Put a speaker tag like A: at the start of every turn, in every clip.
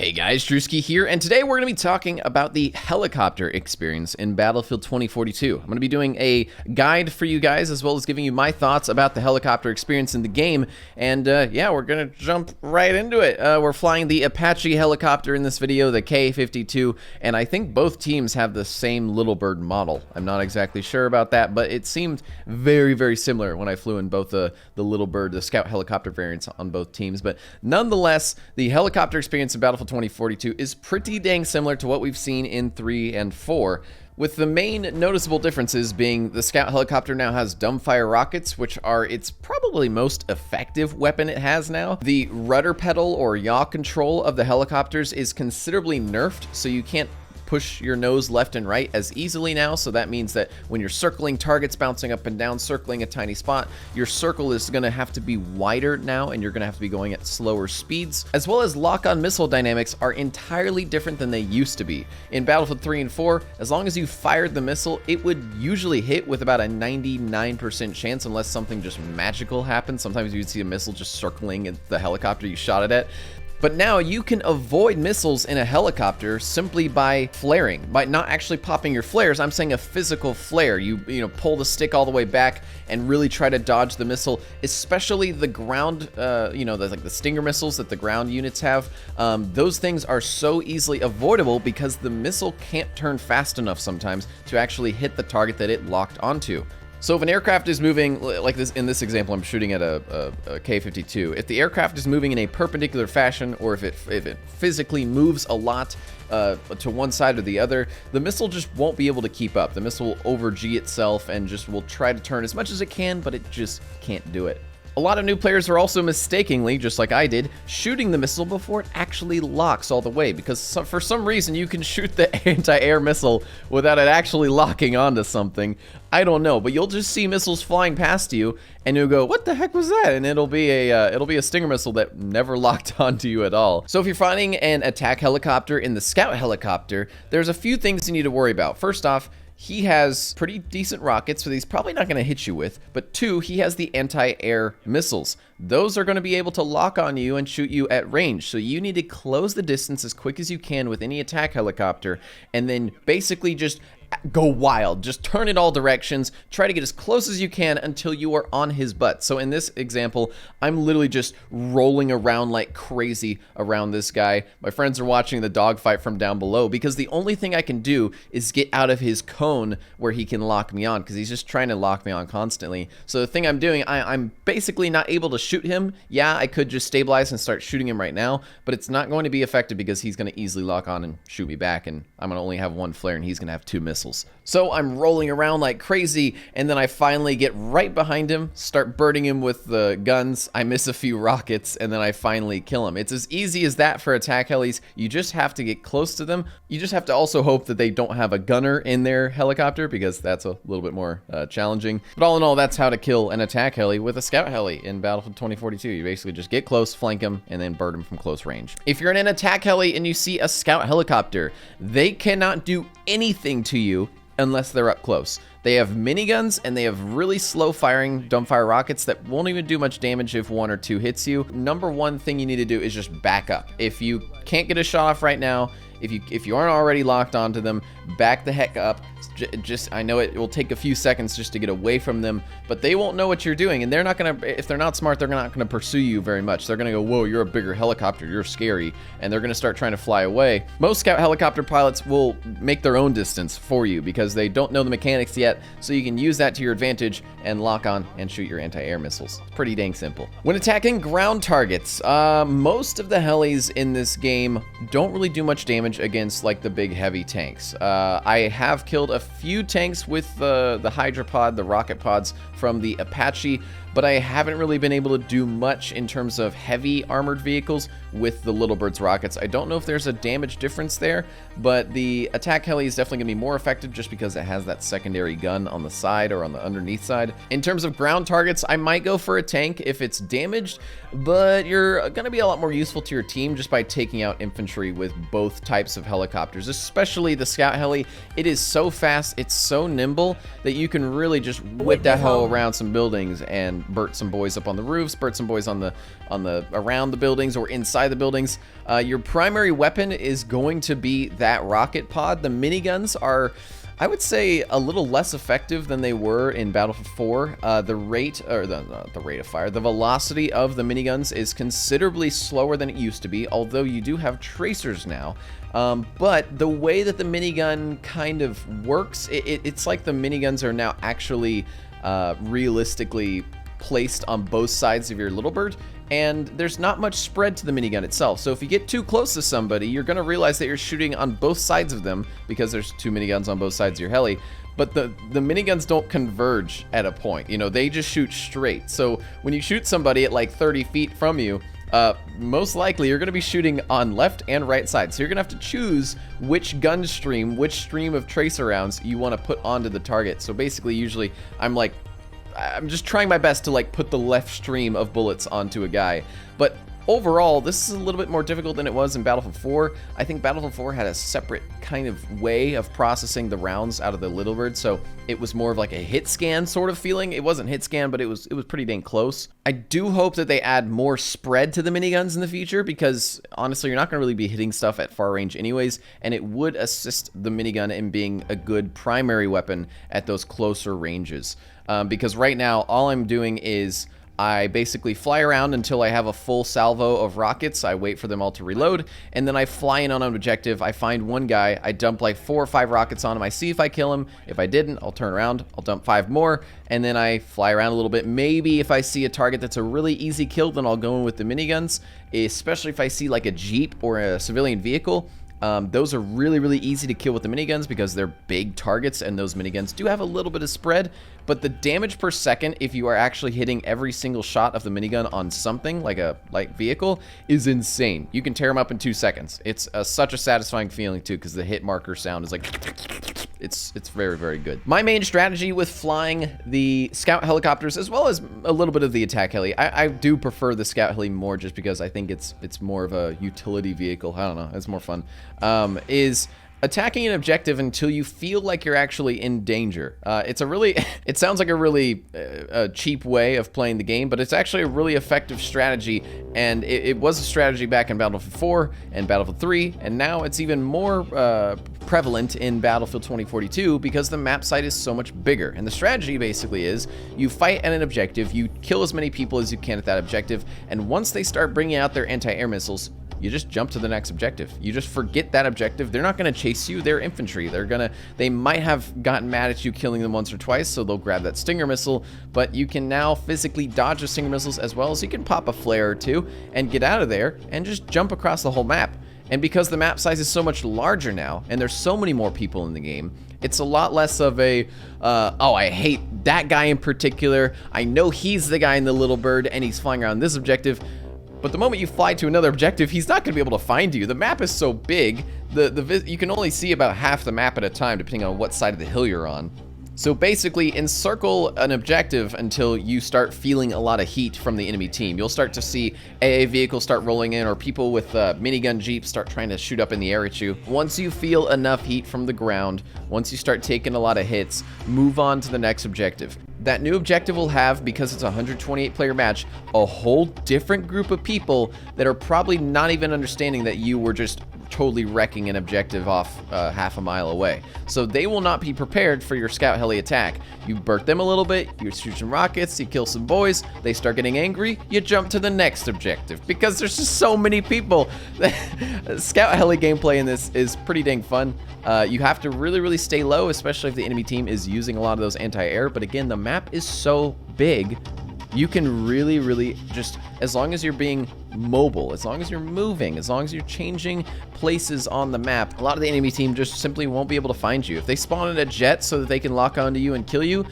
A: Hey guys, Drewski here, and today we're going to be talking about the helicopter experience in Battlefield 2042. I'm going to be doing a guide for you guys, as well as giving you my thoughts about the helicopter experience in the game, and yeah, we're going to jump right into it. We're flying the Apache helicopter in this video, the K-52, and I think both teams have the same Little Bird model. I'm not exactly sure about that, but it seemed very, very similar when I flew in both the Little Bird, the Scout helicopter variants on both teams, but nonetheless, the helicopter experience in Battlefield 2042 is pretty dang similar to what we've seen in 3 and 4, with the main noticeable differences being the Scout helicopter now has dumbfire rockets, which are its probably most effective weapon it has now. The rudder pedal or yaw control of the helicopters is considerably nerfed, so you can't push your nose left and right as easily now, so that means that when you're circling targets, bouncing up and down, circling a tiny spot, your circle is going to have to be wider now, and you're going to have to be going at slower speeds, as well as lock-on missile dynamics are entirely different than they used to be. In Battlefield 3 and 4, as long as you fired the missile, it would usually hit with about a 99% chance, unless something just magical happened. Sometimes you'd see a missile just circling at the helicopter you shot it at. But now you can avoid missiles in a helicopter simply by flaring, by not actually popping your flares. I'm saying a physical flare. You pull the stick all the way back and really try to dodge the missile, especially the ground, like the Stinger missiles that the ground units have. Those things are so easily avoidable because the missile can't turn fast enough sometimes to actually hit the target that it locked onto. So if an aircraft is moving, like this in this example, I'm shooting at a K-52. If the aircraft is moving in a perpendicular fashion, or if it physically moves a lot to one side or the other, the missile just won't be able to keep up. The missile will over-G itself and just will try to turn as much as it can, but it just can't do it. A lot of new players are also mistakenly, just like I did, shooting the missile before it actually locks all the way, because for some reason you can shoot the anti-air missile without it actually locking onto something. I don't know, but you'll just see missiles flying past you, and you'll go, "What the heck was that?" And it'll be a Stinger missile that never locked onto you at all. So if you're finding an attack helicopter in the Scout helicopter, there's a few things you need to worry about. First off, he has pretty decent rockets, so he's probably not going to hit you with. But 2, he has the anti-air missiles. Those are going to be able to lock on you and shoot you at range. So you need to close the distance as quick as you can with any attack helicopter, and then basically just go wild. Just turn it all directions. Try to get as close as you can until you are on his butt. So in this example, I'm literally just rolling around like crazy around this guy. My friends are watching the dogfight from down below because the only thing I can do is get out of his cone where he can lock me on, because he's just trying to lock me on constantly. So the thing I'm doing, I'm basically not able to shoot him. Yeah, I could just stabilize and start shooting him right now, but it's not going to be effective because he's going to easily lock on and shoot me back, and I'm going to only have 1 flare and he's going to have 2 missiles. So I'm rolling around like crazy, and then I finally get right behind him, start birding him with the guns. I miss a few rockets, and then I finally kill him. It's as easy as that for attack helis. You just have to get close to them. You just have to also hope that they don't have a gunner in their helicopter, because that's a little bit more challenging. But all in all, that's how to kill an attack heli with a Scout heli in Battlefield 2042. You basically just get close, flank him, and then bird him from close range. If you're in an attack heli and you see a Scout helicopter, they cannot do anything to you unless they're up close. They have miniguns, and they have really slow firing dumbfire rockets that won't even do much damage if 1 or 2 hits you. Number 1 thing you need to do is just back up. If you can't get a shot off right now, if you aren't already locked onto them, back the heck up. I know it will take a few seconds just to get away from them, but they won't know what you're doing, and they're not gonna, if they're not smart, they're not gonna pursue you very much. They're gonna go, "Whoa, you're a bigger helicopter, you're scary," and they're gonna start trying to fly away. Most Scout helicopter pilots will make their own distance for you because they don't know the mechanics yet, so you can use that to your advantage and lock on and shoot your anti-air missiles. It's pretty dang simple. When attacking ground targets, most of the helis in this game don't really do much damage against like the big heavy tanks. I have killed a few tanks with the hydropod, the rocket pods from the Apache, but I haven't really been able to do much in terms of heavy armored vehicles with the Little Bird's rockets. I don't know if there's a damage difference there, but the attack heli is definitely going to be more effective just because it has that secondary gun on the side or on the underneath side. In terms of ground targets, I might go for a tank if it's damaged, but you're going to be a lot more useful to your team just by taking out infantry with both types types of helicopters, especially the Scout Heli. It is so fast, it's so nimble that you can really just whip that hoe around some buildings and burnt some boys up on the roofs, burnt some boys on the around the buildings or inside the buildings. Your primary weapon is going to be that rocket pod. The miniguns are, I would say, a little less effective than they were in Battlefield 4. The rate, or the rate of fire, the velocity of the miniguns is considerably slower than it used to be, although you do have tracers now. But the way that the minigun kind of works, it's like the miniguns are now actually realistically placed on both sides of your little bird, and there's not much spread to the minigun itself. So if you get too close to somebody, you're going to realize that you're shooting on both sides of them because there's two miniguns on both sides of your heli. But the miniguns don't converge at a point. You know, they just shoot straight. So when you shoot somebody at like 30 feet from you, most likely you're going to be shooting on left and right side. So you're going to have to choose which gun stream, which stream of tracer rounds you want to put onto the target. So basically, usually I'm just trying my best to like put the left stream of bullets onto a guy. But overall, this is a little bit more difficult than it was in Battlefield 4. I think Battlefield 4 had a separate kind of way of processing the rounds out of the little bird, so it was more of like a hit scan sort of feeling. It wasn't hit scan, but it was pretty dang close. I do hope that they add more spread to the miniguns in the future, because honestly, you're not going to really be hitting stuff at far range anyways, and it would assist the minigun in being a good primary weapon at those closer ranges. Because right now, all I'm doing is I basically fly around until I have a full salvo of rockets. I wait for them all to reload, and then I fly in on an objective. I find one guy, I dump like 4 or 5 rockets on him. I see if I kill him. If I didn't, I'll turn around, I'll dump 5 more, and then I fly around a little bit. Maybe if I see a target that's a really easy kill, then I'll go in with the miniguns, especially if I see like a Jeep or a civilian vehicle. Those are really, really easy to kill with the miniguns because they're big targets, and those miniguns do have a little bit of spread, but the damage per second, if you are actually hitting every single shot of the minigun on something like a light vehicle, is insane. You can tear them up in 2 seconds. It's such a satisfying feeling too, because the hit marker sound is like, it's very, very good. My main strategy with flying the scout helicopters, as well as a little bit of the attack heli, I do prefer the scout heli more just because I think it's more of a utility vehicle. I don't know, it's more fun. Is attacking an objective until you feel like you're actually in danger. It's a really, it sounds like a really cheap way of playing the game, but it's actually a really effective strategy, and it was a strategy back in Battlefield 4 and Battlefield 3, and now it's even more prevalent in Battlefield 2042 because the map site is so much bigger. And the strategy basically is you fight at an objective, you kill as many people as you can at that objective, and once they start bringing out their anti-air missiles, you just jump to the next objective. You just forget that objective. They're not going to chase you. They're infantry. They might have gotten mad at you killing them once or twice, so they'll grab that Stinger missile, but you can now physically dodge the Stinger missiles as well as you can pop a flare or two and get out of there and just jump across the whole map. And because the map size is so much larger now, and there's so many more people in the game, it's a lot less of a, oh, I hate that guy in particular. I know he's the guy in the little bird, and he's flying around this objective. But the moment you fly to another objective, he's not going to be able to find you. The map is so big, you can only see about half the map at a time, depending on what side of the hill you're on. So basically, encircle an objective until you start feeling a lot of heat from the enemy team. You'll start to see AA vehicles start rolling in, or people with minigun jeeps start trying to shoot up in the air at you. Once you feel enough heat from the ground, once you start taking a lot of hits, move on to the next objective. That new objective will have, because it's a 128 player match, a whole different group of people that are probably not even understanding that you were just totally wrecking an objective off half a mile away. So they will not be prepared for your scout heli attack. You burnt them a little bit, you shoot some rockets, you kill some boys, they start getting angry, you jump to the next objective, because there's just so many people. Scout heli gameplay in this is pretty dang fun. You have to really, really stay low, especially if the enemy team is using a lot of those anti-air, but again, the map is so big, you can really, really just, as long as you're being mobile, as long as you're moving, as long as you're changing places on the map, a lot of the enemy team just simply won't be able to find you. If they spawn in a jet so that they can lock onto you and kill you,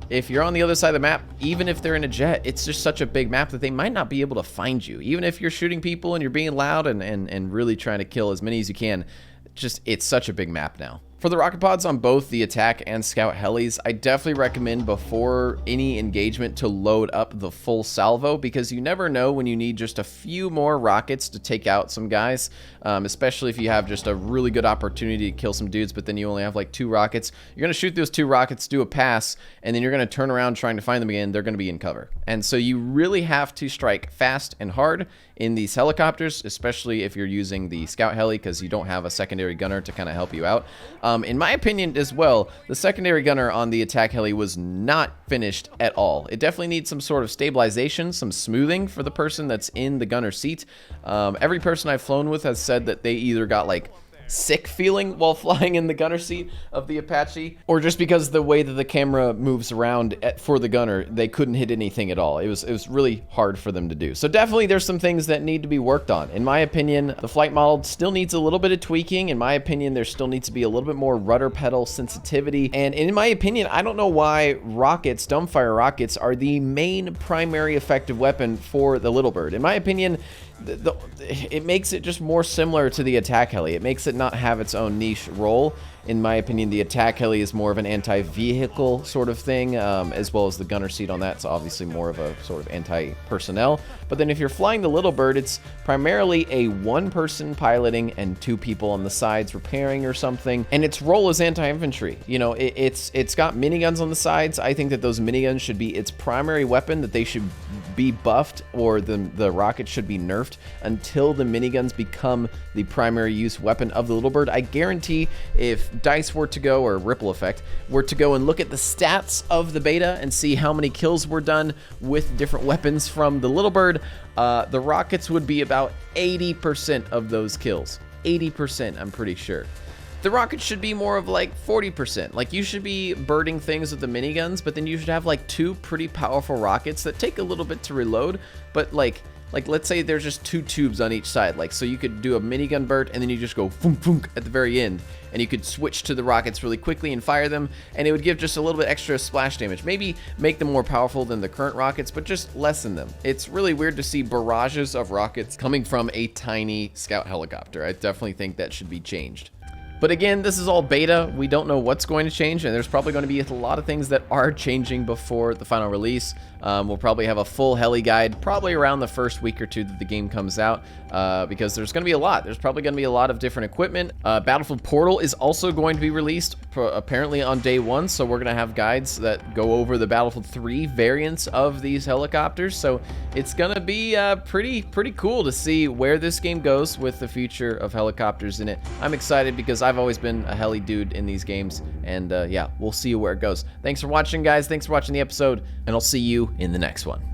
A: if you're on the other side of the map, even if they're in a jet, it's just such a big map that they might not be able to find you. Even if you're shooting people and you're being loud and really trying to kill as many as you can, it's such a big map now. For the rocket pods on both the attack and scout helis, I definitely recommend before any engagement to load up the full salvo, because you never know when you need just a few more rockets to take out some guys, especially if you have just a really good opportunity to kill some dudes, but then you only have like 2 rockets. You're going to shoot those 2 rockets, do a pass, and then you're going to turn around trying to find them again. They're going to be in cover. And so you really have to strike fast and hard in these helicopters, especially if you're using the scout heli, because you don't have a secondary gunner to kind of help you out. In my opinion as well, the secondary gunner on the attack heli was not finished at all. It definitely needs some sort of stabilization, some smoothing for the person that's in the gunner seat. Every person I've flown with has said that they either got like sick feeling while flying in the gunner seat of the Apache, or just because the way that the camera moves around for the gunner, they couldn't hit anything at all. It was really hard for them to do. So definitely there's some things that need to be worked on. In my opinion, the flight model still needs a little bit of tweaking. In my opinion, there still needs to be a little bit more rudder pedal sensitivity. And in my opinion, I don't know why rockets, dumbfire rockets, are the main primary effective weapon for the Little Bird. In my opinion, it makes it just more similar to the attack heli. It makes it not have its own niche role. In my opinion, the attack heli is more of an anti-vehicle sort of thing, as well as the gunner seat on that's obviously more of a sort of anti-personnel. But then if you're flying the Little Bird, it's primarily a 1-person piloting and 2 people on the sides repairing or something. And its role is anti-infantry. You know, it's got miniguns on the sides. I think that those miniguns should be its primary weapon, that they should be buffed, or the rocket should be nerfed until the miniguns become the primary use weapon of the Little Bird. I guarantee if DICE were to go, or Ripple Effect, were to go and look at the stats of the beta and see how many kills were done with different weapons from the Little Bird, the rockets would be about 80% of those kills. 80%, I'm pretty sure. The rockets should be more of like 40%. Like, you should be birding things with the miniguns, but then you should have like 2 pretty powerful rockets that take a little bit to reload, but like let's say there's just 2 tubes on each side, like, so you could do a minigun burst and then you just go boom boom at the very end, and you could switch to the rockets really quickly and fire them, and it would give just a little bit extra splash damage. Maybe make them more powerful than the current rockets, but just lessen them. It's really weird to see barrages of rockets coming from a tiny scout helicopter. I definitely think that should be changed. But again, this is all beta. We don't know what's going to change, and there's probably going to be a lot of things that are changing before the final release. We'll probably have a full heli guide probably around the first week or 2 that the game comes out, because there's going to be a lot. There's probably going to be a lot of different equipment. Battlefield Portal is also going to be released apparently on day 1, so we're going to have guides that go over the Battlefield 3 variants of these helicopters. So it's going to be pretty cool to see where this game goes with the future of helicopters in it. I'm excited because I've always been a heli dude in these games, and yeah, we'll see where it goes. Thanks for watching, guys. Thanks for watching the episode, and I'll see you in the next one.